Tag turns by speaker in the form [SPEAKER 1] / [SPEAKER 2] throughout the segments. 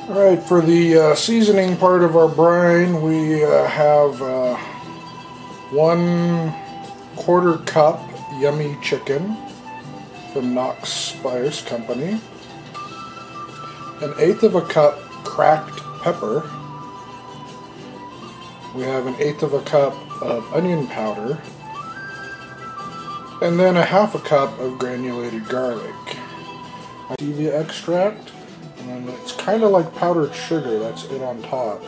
[SPEAKER 1] Alright, for the seasoning part of our brine, we have 1/4 cup yummy chicken from Knox Spice Company, 1/8 of a cup cracked pepper, we have 1/8 of a cup of onion powder, and then 1/2 cup of granulated garlic. Stevia extract, and it's kind of like powdered sugar, that's it on top.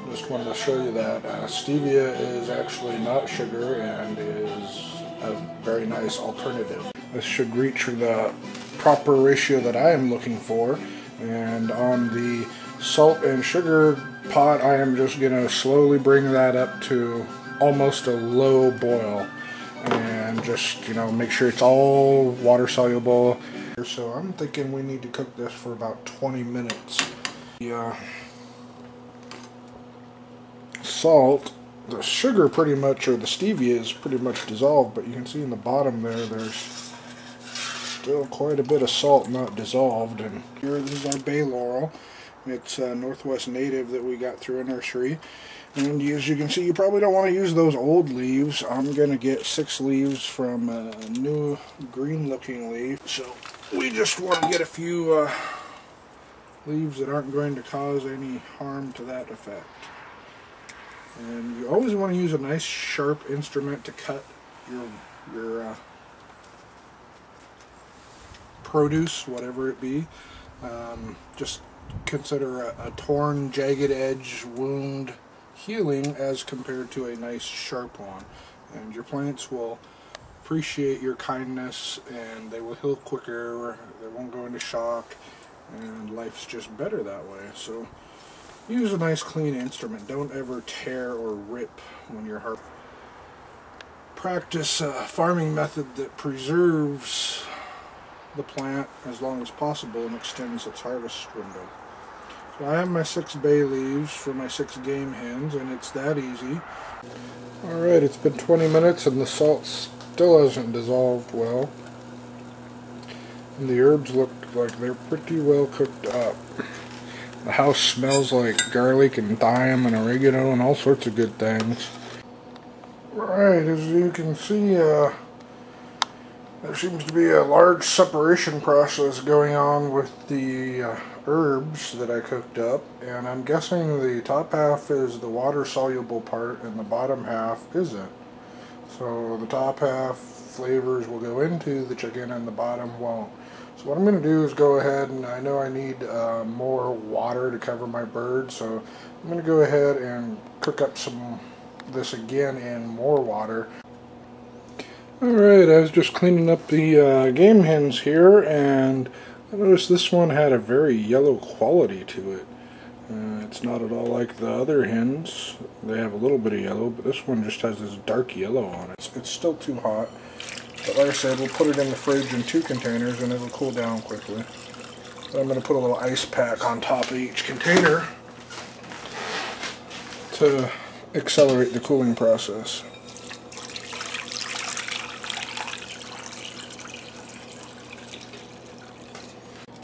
[SPEAKER 1] Just wanted to show you that. Stevia is actually not sugar and is a very nice alternative. This should reach the proper ratio that I am looking for, and on the salt and sugar pot I am just going to slowly bring that up to almost a low boil and just, you know, make sure it's all water soluble. So I'm thinking we need to cook this for about 20 minutes. The salt, the sugar pretty much, or the stevia is pretty much dissolved, but you can see in the bottom there, there's still quite a bit of salt not dissolved. And here is our bay laurel. It's a Northwest native that we got through a nursery. And as you can see, you probably don't want to use those old leaves. I'm going to get 6 leaves from a new green looking leaf. So we just want to get a few leaves that aren't going to cause any harm to that effect. And you always want to use a nice sharp instrument to cut your produce, whatever it be. Just consider a torn, jagged edge wound healing as compared to a nice sharp one, and your plants will appreciate your kindness and they will heal quicker, they won't go into shock, and life's just better that way. So use a nice clean instrument. Don't ever tear or rip when you're harvesting. Practice a farming method that preserves the plant as long as possible and extends its harvest window. So I have my 6 bay leaves for my 6 game hens, and it's that easy. Alright, it's been 20 minutes and the salt still hasn't dissolved well. And the herbs look like they're pretty well cooked up. The house smells like garlic and thyme and oregano and all sorts of good things. Alright, as you can see, there seems to be a large separation process going on with the herbs that I cooked up, and I'm guessing the top half is the water soluble part and the bottom half isn't. So the top half flavors will go into the chicken and the bottom won't. So what I'm going to do is go ahead, and I know I need more water to cover my bird, so I'm going to go ahead and cook up this again in more water. Alright, I was just cleaning up the game hens here, and I noticed this one had a very yellow quality to it. It's not at all like the other hens. They have a little bit of yellow, but this one just has this dark yellow on it. It's still too hot, but like I said, we'll put it in the fridge in 2 containers and it'll cool down quickly. But I'm going to put a little ice pack on top of each container to accelerate the cooling process.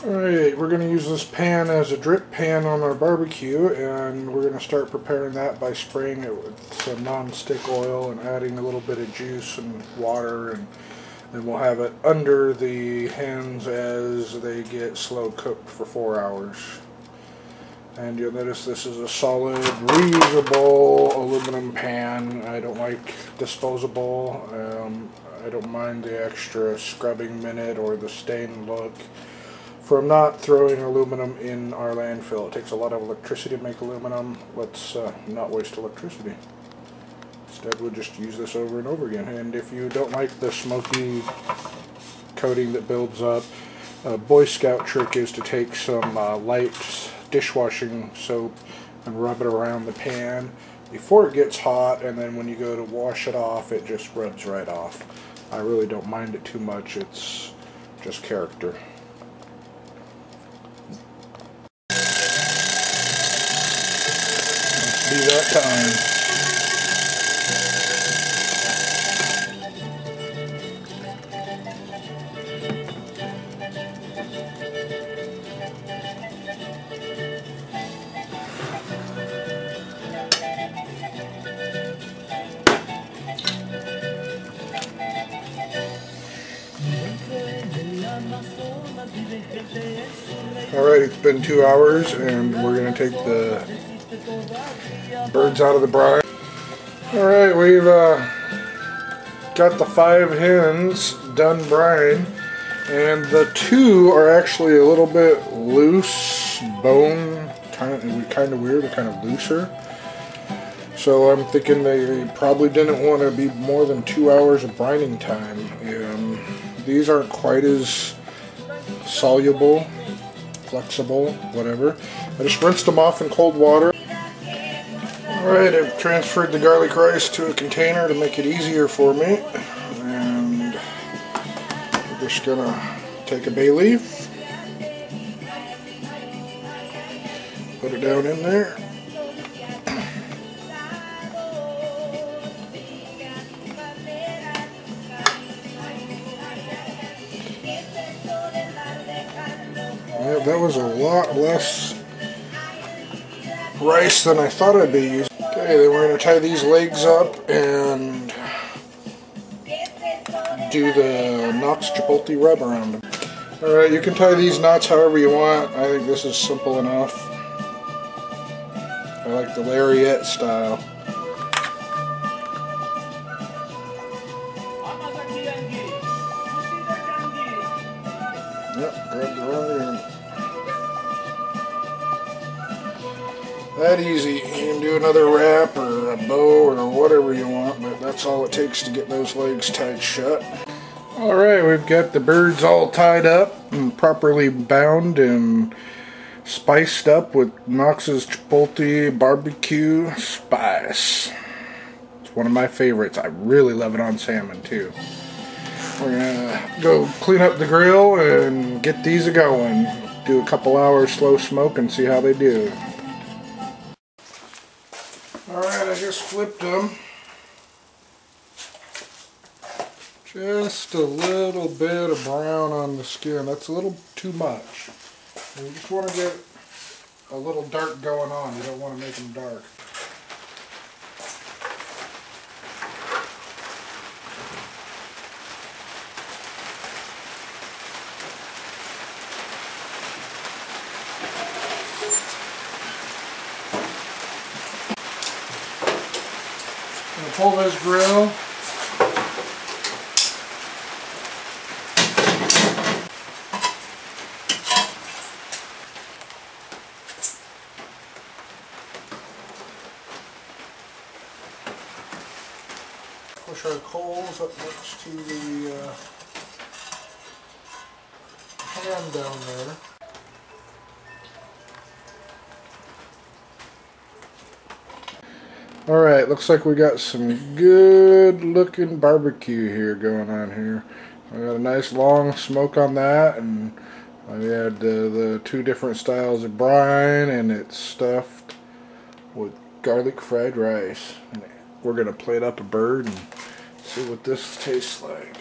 [SPEAKER 1] Alright, we're going to use this pan as a drip pan on our barbecue, and we're going to start preparing that by spraying it with some non-stick oil and adding a little bit of juice and water, and then we'll have it under the hens as they get slow cooked for 4 hours. And you'll notice this is a solid, reusable aluminum pan. I don't like disposable. I don't mind the extra scrubbing minute or the stained look from not throwing aluminum in our landfill. It takes a lot of electricity to make aluminum. Let's not waste electricity. Instead, we'll just use this over and over again. And if you don't like the smoky coating that builds up, a Boy Scout trick is to take some light dishwashing soap and rub it around the pan before it gets hot, and then when you go to wash it off, it just rubs right off. I really don't mind it too much. It's just character. Be that time. Alright, it's been 2 hours and we're going to take the birds out of the brine. Alright, we've got the 5 hens done brine, and the 2 are actually a little bit loose bone, kind of weird, they're kind of looser. So I'm thinking they probably didn't want to be more than 2 hours of brining time. These aren't quite as soluble, flexible, whatever. I just rinsed them off in cold water. Alright, I've transferred the garlic rice to a container to make it easier for me. And we're just gonna take a bay leaf, put it down in there. Yeah, that was a lot less rice than I thought I'd be using. Okay, then we're going to tie these legs up and do the knots chipotle rub around them. Alright, you can tie these knots however you want. I think this is simple enough. I like the lariat style. Yep, grab the wrong end. That easy. You can do another wrap or a bow or whatever you want, but that's all it takes to get those legs tied shut. Alright, we've got the birds all tied up and properly bound and spiced up with Knox's Chipotle barbecue spice. It's one of my favorites. I really love it on salmon too. We're gonna go clean up the grill and get these a-going. Do a couple hours slow smoke and see how they do. Alright, I just flipped them. Just a little bit of brown on the skin. That's a little too much. You just want to get a little dark going on. You don't want to make them dark. I'm going to pull this grill. Push our coals up next to the pan down there. Alright, looks like we got some good looking barbecue here going on here. We got a nice long smoke on that, and we had the 2 different styles of brine, and it's stuffed with garlic fried rice. And we're going to plate up a bird and see what this tastes like.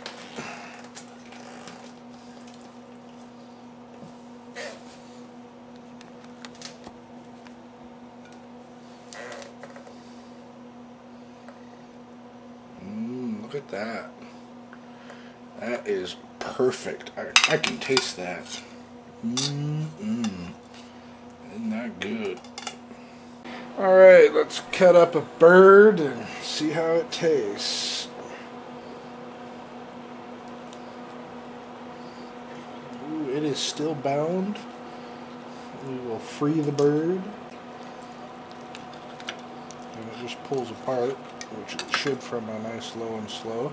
[SPEAKER 1] Look at that. That is perfect. I can taste that. Isn't that good? Alright, let's cut up a bird and see how it tastes. Ooh, it is still bound. We will free the bird. And it just pulls apart, which it should from a nice low and slow.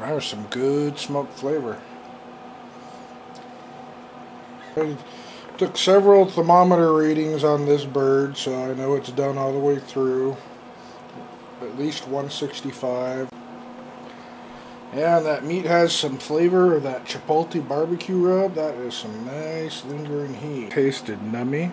[SPEAKER 1] There's some good smoked flavor. I took several thermometer readings on this bird, so I know it's done all the way through. At least 165. Yeah, that meat has some flavor of that chipotle barbecue rub. That is some nice lingering heat. Tasted nummy.